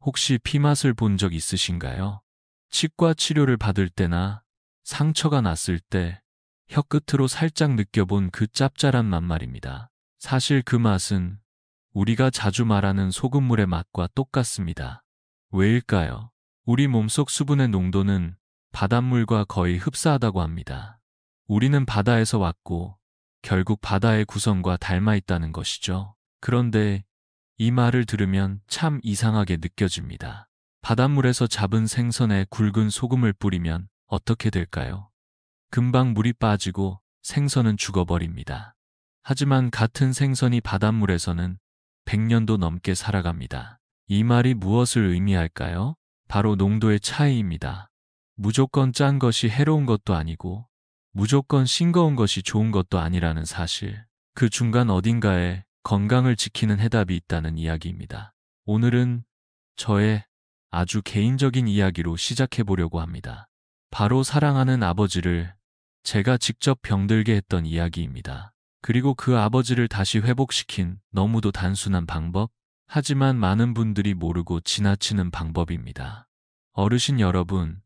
혹시 피맛을 본 적 있으신가요? 치과 치료를 받을 때나 상처가 났을 때 혀끝으로 살짝 느껴본 그 짭짤한 맛 말입니다. 사실 그 맛은 우리가 자주 말하는 소금물의 맛과 똑같습니다. 왜일까요? 우리 몸속 수분의 농도는 바닷물과 거의 흡사하다고 합니다. 우리는 바다에서 왔고 결국 바다의 구성과 닮아 있다는 것이죠. 그런데 이 말을 들으면 참 이상하게 느껴집니다. 바닷물에서 잡은 생선에 굵은 소금을 뿌리면 어떻게 될까요? 금방 물이 빠지고 생선은 죽어버립니다. 하지만 같은 생선이 바닷물에서는 100년도 넘게 살아갑니다. 이 말이 무엇을 의미할까요? 바로 농도의 차이입니다. 무조건 짠 것이 해로운 것도 아니고 무조건 싱거운 것이 좋은 것도 아니라는 사실. 그 중간 어딘가에 건강을 지키는 해답이 있다는 이야기입니다. 오늘은 저의 아주 개인적인 이야기로 시작해 보려고 합니다. 바로 사랑하는 아버지를 제가 직접 병들게 했던 이야기입니다. 그리고 그 아버지를 다시 회복시킨 너무도 단순한 방법, 하지만 많은 분들이 모르고 지나치는 방법입니다. 어르신 여러분,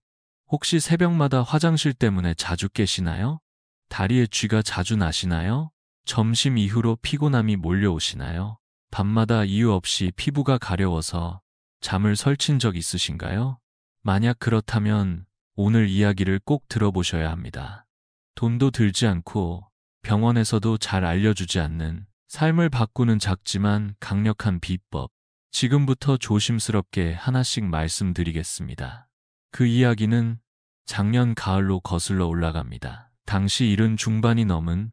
혹시 새벽마다 화장실 때문에 자주 깨시나요? 다리에 쥐가 자주 나시나요? 점심 이후로 피곤함이 몰려오시나요? 밤마다 이유 없이 피부가 가려워서 잠을 설친 적 있으신가요? 만약 그렇다면 오늘 이야기를 꼭 들어보셔야 합니다. 돈도 들지 않고 병원에서도 잘 알려주지 않는 삶을 바꾸는 작지만 강력한 비법. 지금부터 조심스럽게 하나씩 말씀드리겠습니다. 그 이야기는 작년 가을로 거슬러 올라갑니다. 당시 70 중반이 넘은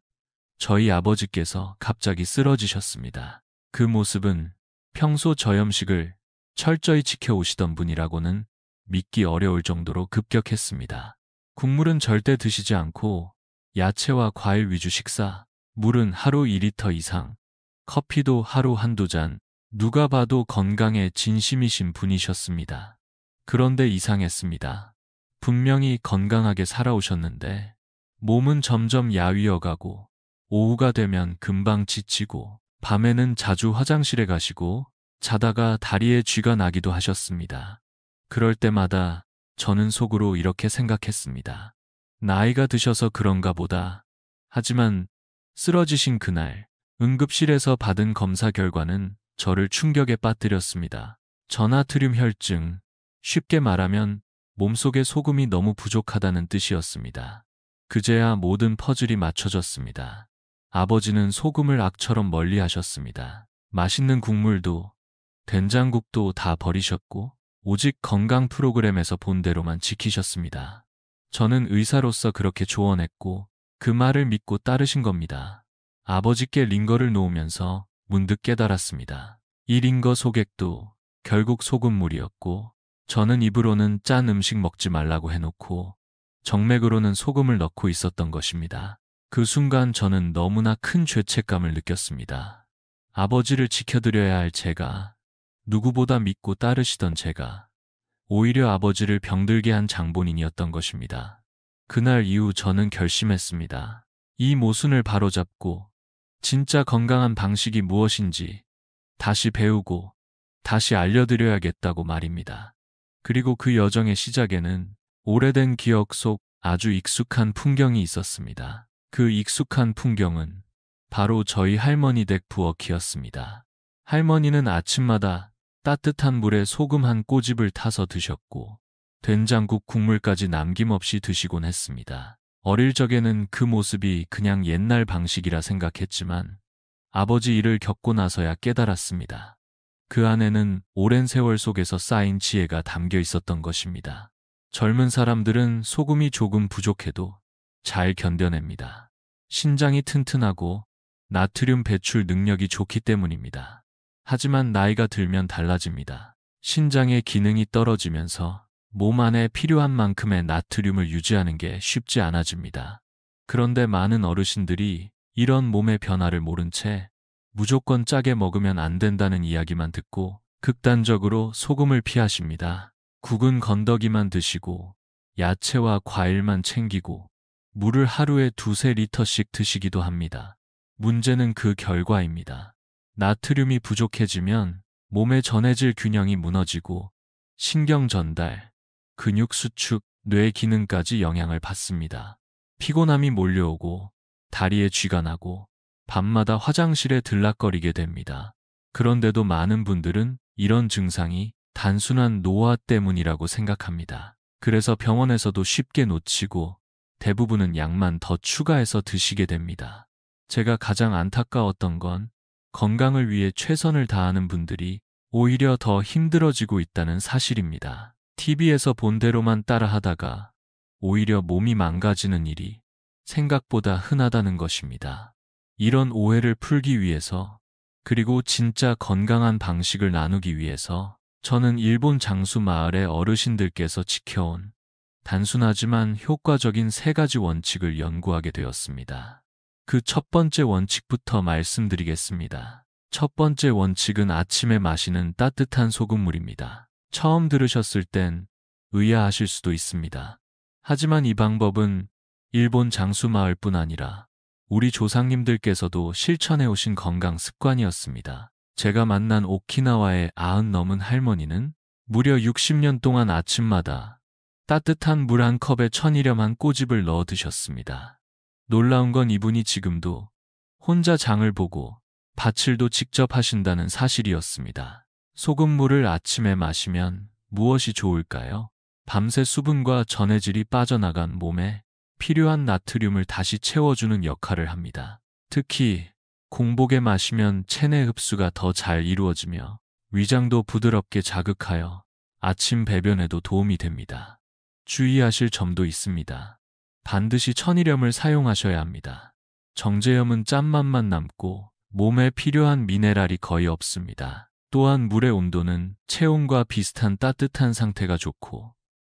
저희 아버지께서 갑자기 쓰러지셨습니다. 그 모습은 평소 저염식을 철저히 지켜오시던 분이라고는 믿기 어려울 정도로 급격했습니다. 국물은 절대 드시지 않고 야채와 과일 위주 식사, 물은 하루 2리터 이상, 커피도 하루 한두 잔, 누가 봐도 건강에 진심이신 분이셨습니다. 그런데 이상했습니다. 분명히 건강하게 살아오셨는데 몸은 점점 야위어가고 오후가 되면 금방 지치고 밤에는 자주 화장실에 가시고 자다가 다리에 쥐가 나기도 하셨습니다. 그럴 때마다 저는 속으로 이렇게 생각했습니다. 나이가 드셔서 그런가 보다. 하지만 쓰러지신 그날 응급실에서 받은 검사 결과는 저를 충격에 빠뜨렸습니다. 저나트륨 혈증, 쉽게 말하면 몸속에 소금이 너무 부족하다는 뜻이었습니다. 그제야 모든 퍼즐이 맞춰졌습니다. 아버지는 소금을 악처럼 멀리 하셨습니다. 맛있는 국물도 된장국도 다 버리셨고 오직 건강 프로그램에서 본 대로만 지키셨습니다. 저는 의사로서 그렇게 조언했고 그 말을 믿고 따르신 겁니다. 아버지께 링거를 놓으면서 문득 깨달았습니다. 이 링거 소객도 결국 소금물이었고 저는 입으로는 짠 음식 먹지 말라고 해놓고 정맥으로는 소금을 넣고 있었던 것입니다. 그 순간 저는 너무나 큰 죄책감을 느꼈습니다. 아버지를 지켜드려야 할 제가, 누구보다 믿고 따르시던 제가 오히려 아버지를 병들게 한 장본인이었던 것입니다. 그날 이후 저는 결심했습니다. 이 모순을 바로잡고 진짜 건강한 방식이 무엇인지 다시 배우고 다시 알려드려야겠다고 말입니다. 그리고 그 여정의 시작에는 오래된 기억 속 아주 익숙한 풍경이 있었습니다. 그 익숙한 풍경은 바로 저희 할머니 댁 부엌이었습니다. 할머니는 아침마다 따뜻한 물에 소금 한 꼬집을 타서 드셨고 된장국 국물까지 남김없이 드시곤 했습니다. 어릴 적에는 그 모습이 그냥 옛날 방식이라 생각했지만 아버지 일을 겪고 나서야 깨달았습니다. 그 안에는 오랜 세월 속에서 쌓인 지혜가 담겨 있었던 것입니다. 젊은 사람들은 소금이 조금 부족해도 잘 견뎌냅니다. 신장이 튼튼하고 나트륨 배출 능력이 좋기 때문입니다. 하지만 나이가 들면 달라집니다. 신장의 기능이 떨어지면서 몸 안에 필요한 만큼의 나트륨을 유지하는 게 쉽지 않아집니다. 그런데 많은 어르신들이 이런 몸의 변화를 모른 채 무조건 짜게 먹으면 안 된다는 이야기만 듣고 극단적으로 소금을 피하십니다. 국은 건더기만 드시고 야채와 과일만 챙기고 물을 하루에 2~3리터씩 드시기도 합니다. 문제는 그 결과입니다. 나트륨이 부족해지면 몸의 전해질 균형이 무너지고 신경 전달, 근육 수축, 뇌 기능까지 영향을 받습니다. 피곤함이 몰려오고 다리에 쥐가 나고 밤마다 화장실에 들락거리게 됩니다. 그런데도 많은 분들은 이런 증상이 단순한 노화 때문이라고 생각합니다. 그래서 병원에서도 쉽게 놓치고 대부분은 약만 더 추가해서 드시게 됩니다. 제가 가장 안타까웠던 건 건강을 위해 최선을 다하는 분들이 오히려 더 힘들어지고 있다는 사실입니다. TV에서 본 대로만 따라하다가 오히려 몸이 망가지는 일이 생각보다 흔하다는 것입니다. 이런 오해를 풀기 위해서, 그리고 진짜 건강한 방식을 나누기 위해서 저는 일본 장수 마을의 어르신들께서 지켜온 단순하지만 효과적인 3가지 원칙을 연구하게 되었습니다. 그 첫 번째 원칙부터 말씀드리겠습니다. 첫 번째 원칙은 아침에 마시는 따뜻한 소금물입니다. 처음 들으셨을 땐 의아하실 수도 있습니다. 하지만 이 방법은 일본 장수 마을뿐 아니라 우리 조상님들께서도 실천해 오신 건강 습관이었습니다. 제가 만난 오키나와의 90 넘은 할머니는 무려 60년 동안 아침마다 따뜻한 물 한 컵에 천일염 한 꼬집을 넣어 드셨습니다. 놀라운 건 이분이 지금도 혼자 장을 보고 밭일도 직접 하신다는 사실이었습니다. 소금물을 아침에 마시면 무엇이 좋을까요? 밤새 수분과 전해질이 빠져나간 몸에 필요한 나트륨을 다시 채워주는 역할을 합니다. 특히 공복에 마시면 체내 흡수가 더 잘 이루어지며 위장도 부드럽게 자극하여 아침 배변에도 도움이 됩니다. 주의하실 점도 있습니다. 반드시 천일염을 사용하셔야 합니다. 정제염은 짠맛만 남고 몸에 필요한 미네랄이 거의 없습니다. 또한 물의 온도는 체온과 비슷한 따뜻한 상태가 좋고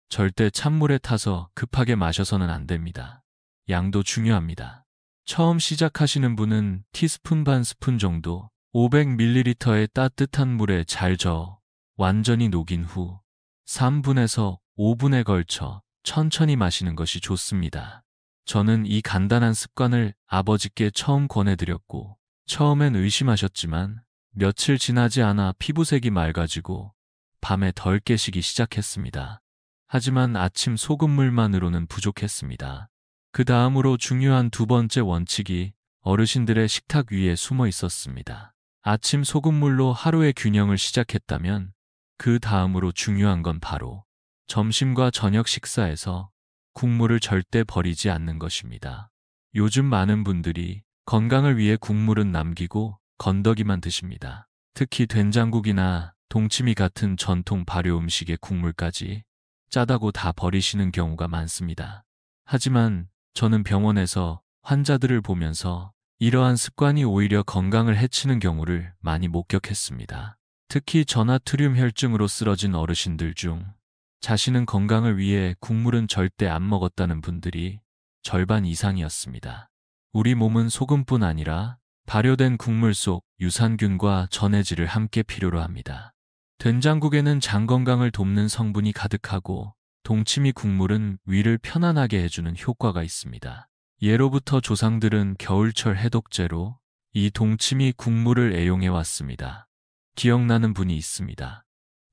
절대 찬물에 타서 급하게 마셔서는 안 됩니다. 양도 중요합니다. 처음 시작하시는 분은 티스푼 반 스푼 정도 500ml의 따뜻한 물에 잘 저어 완전히 녹인 후 3분에서 5분에 걸쳐 천천히 마시는 것이 좋습니다. 저는 이 간단한 습관을 아버지께 처음 권해드렸고 처음엔 의심하셨지만 며칠 지나지 않아 피부색이 맑아지고 밤에 덜 깨시기 시작했습니다. 하지만 아침 소금물만으로는 부족했습니다. 그 다음으로 중요한 두 번째 원칙이 어르신들의 식탁 위에 숨어 있었습니다. 아침 소금물로 하루의 균형을 시작했다면 그 다음으로 중요한 건 바로 점심과 저녁 식사에서 국물을 절대 버리지 않는 것입니다. 요즘 많은 분들이 건강을 위해 국물은 남기고 건더기만 드십니다. 특히 된장국이나 동치미 같은 전통 발효 음식의 국물까지 짜다고 다 버리시는 경우가 많습니다. 하지만 저는 병원에서 환자들을 보면서 이러한 습관이 오히려 건강을 해치는 경우를 많이 목격했습니다. 특히 저나트륨 혈증으로 쓰러진 어르신들 중 자신은 건강을 위해 국물은 절대 안 먹었다는 분들이 절반 이상이었습니다. 우리 몸은 소금뿐 아니라 발효된 국물 속 유산균과 전해질을 함께 필요로 합니다. 된장국에는 장 건강을 돕는 성분이 가득하고 동치미 국물은 위를 편안하게 해주는 효과가 있습니다. 예로부터 조상들은 겨울철 해독제로 이 동치미 국물을 애용해 왔습니다. 기억나는 분이 있습니다.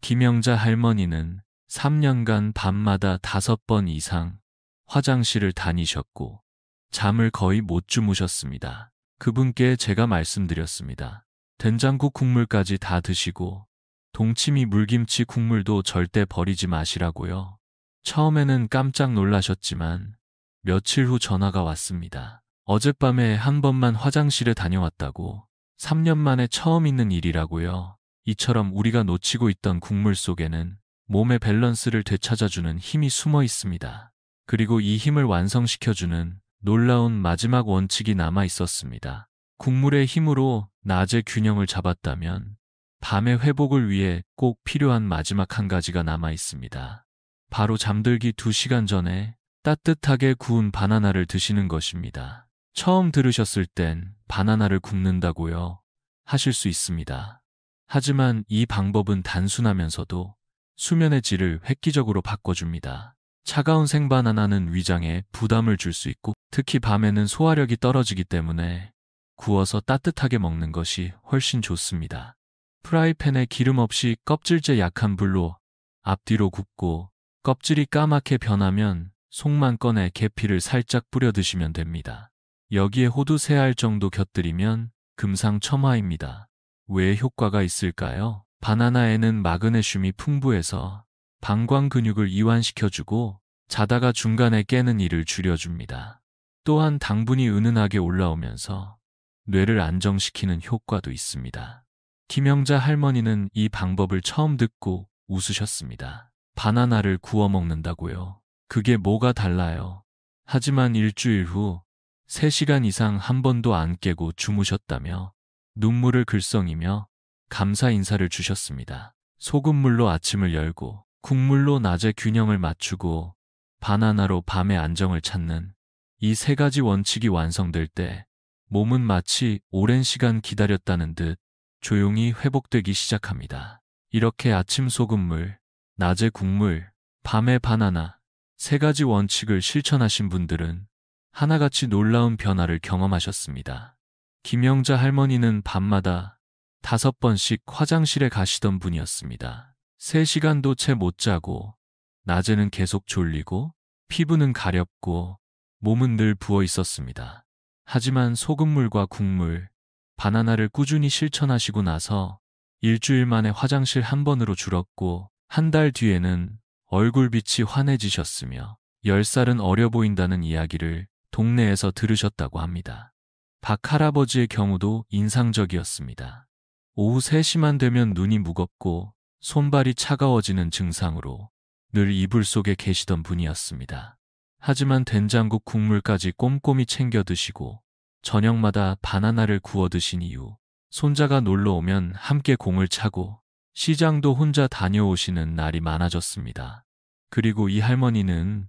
김영자 할머니는 3년간 밤마다 5번 이상 화장실을 다니셨고 잠을 거의 못 주무셨습니다. 그분께 제가 말씀드렸습니다. 된장국 국물까지 다 드시고 동치미 물김치 국물도 절대 버리지 마시라고요. 처음에는 깜짝 놀라셨지만 며칠 후 전화가 왔습니다. 어젯밤에 한 번만 화장실에 다녀왔다고 3년 만에 처음 있는 일이라고요. 이처럼 우리가 놓치고 있던 국물 속에는 몸의 밸런스를 되찾아주는 힘이 숨어 있습니다. 그리고 이 힘을 완성시켜주는 놀라운 마지막 원칙이 남아 있었습니다. 국물의 힘으로 낮의 균형을 잡았다면 밤의 회복을 위해 꼭 필요한 마지막 한 가지가 남아 있습니다. 바로 잠들기 2시간 전에 따뜻하게 구운 바나나를 드시는 것입니다. 처음 들으셨을 땐 바나나를 굽는다고요? 하실 수 있습니다. 하지만 이 방법은 단순하면서도 수면의 질을 획기적으로 바꿔줍니다. 차가운 생바나나는 위장에 부담을 줄 수 있고 특히 밤에는 소화력이 떨어지기 때문에 구워서 따뜻하게 먹는 것이 훨씬 좋습니다. 프라이팬에 기름 없이 껍질째 약한 불로 앞뒤로 굽고 껍질이 까맣게 변하면 속만 꺼내 계피를 살짝 뿌려 드시면 됩니다. 여기에 호두 3알 정도 곁들이면 금상첨화입니다. 왜 효과가 있을까요? 바나나에는 마그네슘이 풍부해서 방광 근육을 이완시켜주고 자다가 중간에 깨는 일을 줄여줍니다. 또한 당분이 은은하게 올라오면서 뇌를 안정시키는 효과도 있습니다. 김영자 할머니는 이 방법을 처음 듣고 웃으셨습니다. 바나나를 구워 먹는다고요? 그게 뭐가 달라요? 하지만 일주일 후 3시간 이상 한 번도 안 깨고 주무셨다며 눈물을 글썽이며 감사 인사를 주셨습니다. 소금물로 아침을 열고 국물로 낮의 균형을 맞추고 바나나로 밤의 안정을 찾는 이 3가지 원칙이 완성될 때 몸은 마치 오랜 시간 기다렸다는 듯 조용히 회복되기 시작합니다. 이렇게 아침 소금물, 낮에 국물, 밤에 바나나 3가지 원칙을 실천하신 분들은 하나같이 놀라운 변화를 경험하셨습니다. 김영자 할머니는 밤마다 5번씩 화장실에 가시던 분이었습니다. 3시간도 채 못 자고 낮에는 계속 졸리고 피부는 가렵고 몸은 늘 부어 있었습니다. 하지만 소금물과 국물, 바나나를 꾸준히 실천하시고 나서 일주일 만에 화장실 한 번으로 줄었고 한 달 뒤에는 얼굴빛이 환해지셨으며 10살은 어려 보인다는 이야기를 동네에서 들으셨다고 합니다. 박 할아버지의 경우도 인상적이었습니다. 오후 3시만 되면 눈이 무겁고 손발이 차가워지는 증상으로 늘 이불 속에 계시던 분이었습니다. 하지만 된장국 국물까지 꼼꼼히 챙겨 드시고 저녁마다 바나나를 구워 드신 이후 손자가 놀러 오면 함께 공을 차고 시장도 혼자 다녀오시는 날이 많아졌습니다. 그리고 이 할머니는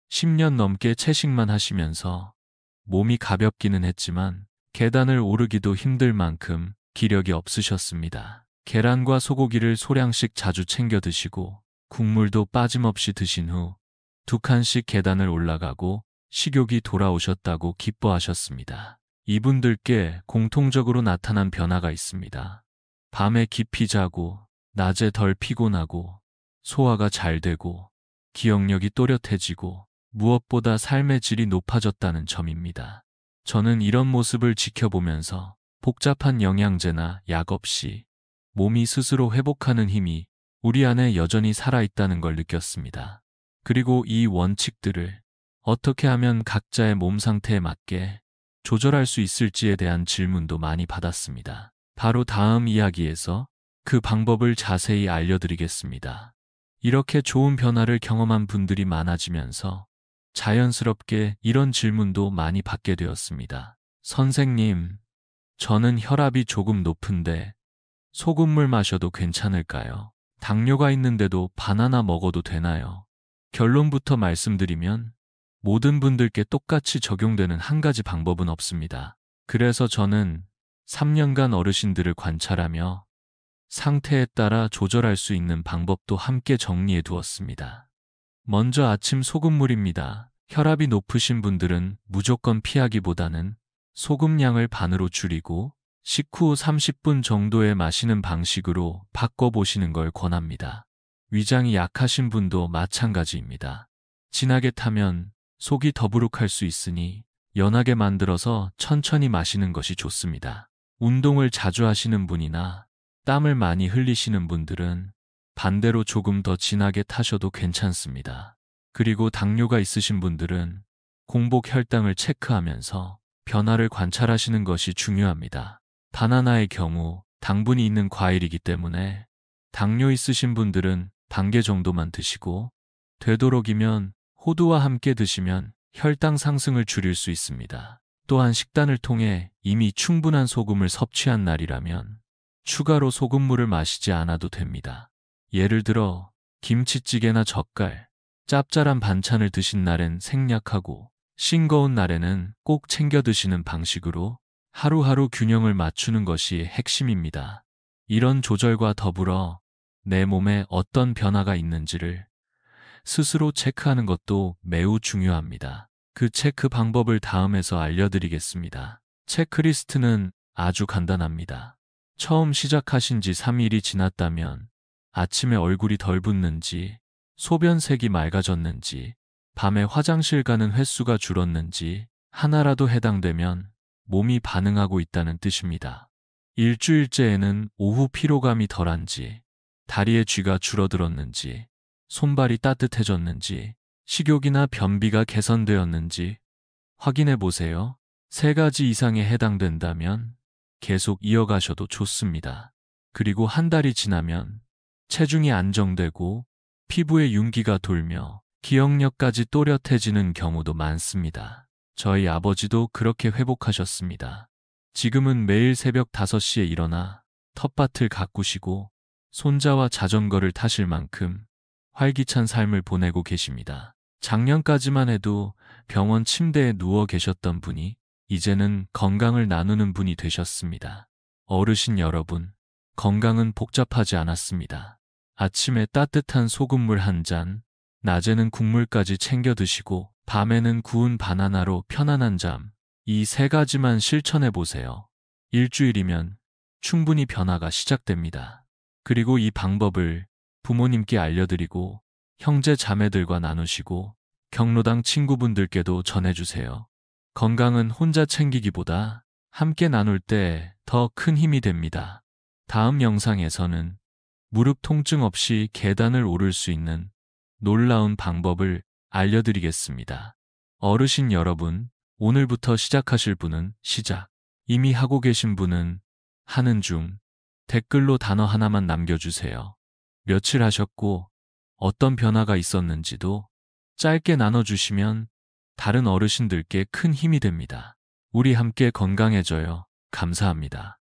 10년 넘게 채식만 하시면서 몸이 가볍기는 했지만 계단을 오르기도 힘들 만큼 기력이 없으셨습니다. 계란과 소고기를 소량씩 자주 챙겨 드시고 국물도 빠짐없이 드신 후 2칸씩 계단을 올라가고 식욕이 돌아오셨다고 기뻐하셨습니다. 이분들께 공통적으로 나타난 변화가 있습니다. 밤에 깊이 자고 낮에 덜 피곤하고 소화가 잘 되고 기억력이 또렷해지고 무엇보다 삶의 질이 높아졌다는 점입니다. 저는 이런 모습을 지켜보면서 복잡한 영양제나 약 없이 몸이 스스로 회복하는 힘이 우리 안에 여전히 살아있다는 걸 느꼈습니다. 그리고 이 원칙들을 어떻게 하면 각자의 몸 상태에 맞게 조절할 수 있을지에 대한 질문도 많이 받았습니다. 바로 다음 이야기에서 그 방법을 자세히 알려드리겠습니다. 이렇게 좋은 변화를 경험한 분들이 많아지면서 자연스럽게 이런 질문도 많이 받게 되었습니다. 선생님, 저는 혈압이 조금 높은데 소금물 마셔도 괜찮을까요? 당뇨가 있는데도 바나나 먹어도 되나요? 결론부터 말씀드리면 모든 분들께 똑같이 적용되는 한 가지 방법은 없습니다. 그래서 저는 3년간 어르신들을 관찰하며 상태에 따라 조절할 수 있는 방법도 함께 정리해 두었습니다. 먼저 아침 소금물입니다. 혈압이 높으신 분들은 무조건 피하기보다는 소금량을 반으로 줄이고 식후 30분 정도에 마시는 방식으로 바꿔보시는 걸 권합니다. 위장이 약하신 분도 마찬가지입니다. 진하게 타면 속이 더부룩할 수 있으니 연하게 만들어서 천천히 마시는 것이 좋습니다. 운동을 자주 하시는 분이나 땀을 많이 흘리시는 분들은 반대로 조금 더 진하게 타셔도 괜찮습니다. 그리고 당뇨가 있으신 분들은 공복 혈당을 체크하면서 변화를 관찰하시는 것이 중요합니다. 바나나의 경우 당분이 있는 과일이기 때문에 당뇨 있으신 분들은 반개 정도만 드시고 되도록이면 호두와 함께 드시면 혈당 상승을 줄일 수 있습니다. 또한 식단을 통해 이미 충분한 소금을 섭취한 날이라면 추가로 소금물을 마시지 않아도 됩니다. 예를 들어 김치찌개나 젓갈, 짭짤한 반찬을 드신 날엔 생략하고 싱거운 날에는 꼭 챙겨 드시는 방식으로 하루하루 균형을 맞추는 것이 핵심입니다. 이런 조절과 더불어 내 몸에 어떤 변화가 있는지를 스스로 체크하는 것도 매우 중요합니다. 그 체크 방법을 다음에서 알려드리겠습니다. 체크리스트는 아주 간단합니다. 처음 시작하신 지 3일이 지났다면 아침에 얼굴이 덜 붓는지, 소변색이 맑아졌는지, 밤에 화장실 가는 횟수가 줄었는지 하나라도 해당되면 몸이 반응하고 있다는 뜻입니다. 일주일째에는 오후 피로감이 덜한지, 다리의 쥐가 줄어들었는지, 손발이 따뜻해졌는지, 식욕이나 변비가 개선되었는지 확인해 보세요. 3가지 이상에 해당된다면 계속 이어가셔도 좋습니다. 그리고 한 달이 지나면 체중이 안정되고 피부에 윤기가 돌며 기억력까지 또렷해지는 경우도 많습니다. 저희 아버지도 그렇게 회복하셨습니다. 지금은 매일 새벽 5시에 일어나 텃밭을 가꾸시고 손자와 자전거를 타실 만큼 활기찬 삶을 보내고 계십니다. 작년까지만 해도 병원 침대에 누워 계셨던 분이 이제는 건강을 나누는 분이 되셨습니다. 어르신 여러분, 건강은 복잡하지 않았습니다. 아침에 따뜻한 소금물 한 잔, 낮에는 국물까지 챙겨 드시고 밤에는 구운 바나나로 편안한 잠, 이 3가지만 실천해 보세요. 일주일이면 충분히 변화가 시작됩니다. 그리고 이 방법을 부모님께 알려드리고 형제 자매들과 나누시고 경로당 친구분들께도 전해주세요. 건강은 혼자 챙기기보다 함께 나눌 때 더 큰 힘이 됩니다. 다음 영상에서는 무릎 통증 없이 계단을 오를 수 있는 놀라운 방법을 알려드리겠습니다. 어르신 여러분, 오늘부터 시작하실 분은 시작, 이미 하고 계신 분은 하는 중, 댓글로 단어 하나만 남겨주세요. 며칠 하셨고 어떤 변화가 있었는지도 짧게 나눠주시면 다른 어르신들께 큰 힘이 됩니다. 우리 함께 건강해져요. 감사합니다.